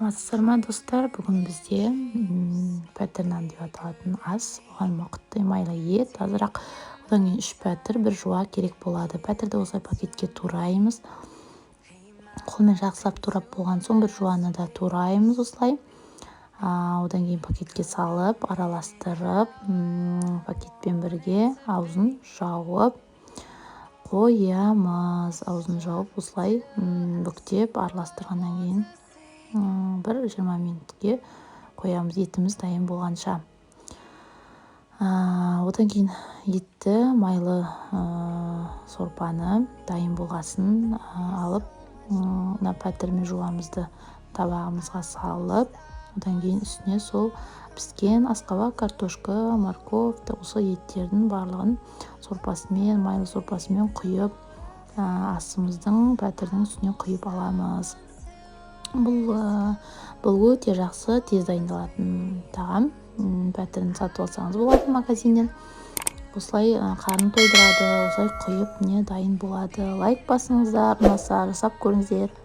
Саламатсыздар ма достар? Бүгін бізде пәтер нан деп аталатын ас. Оған мақытты майлы ет, азырақ. Одан кейін 3 пәтер, бір жуа керек болады. Пәтерді осылай пакетке тураймыз. Қолмен жақсылап турап болған соң бір жуаны да тураймыз осылай. Одан кейін пакетке салып, араластырып, пакетпен бірге аузын жауып қоямыз. Аузын жауып осылай бүктеп араластырғаннан кейін бір 20 минутке қоямыз, етіміз дайын болғанша. Одан кейін етті майлы сорпаны дайын болғасын алып, пәтермен жуамызды табағымызға салып, одан кейін үстіне сол піскен асқабақ, картошка, морковь, осы еттердің барлығын сорпасымен, майлы сорпасымен құйып, асымыздың пәтердің үстіне құйып аламыз. Бұл өте жақсы, тез дайындалатын тағам. Пәтерін сатып алсаңыз болады магазиннен. Осылай қарны тойдырады, осылай құйып дайын болады. Лайк басыңыздар, ұнаса жасап көріңіздер.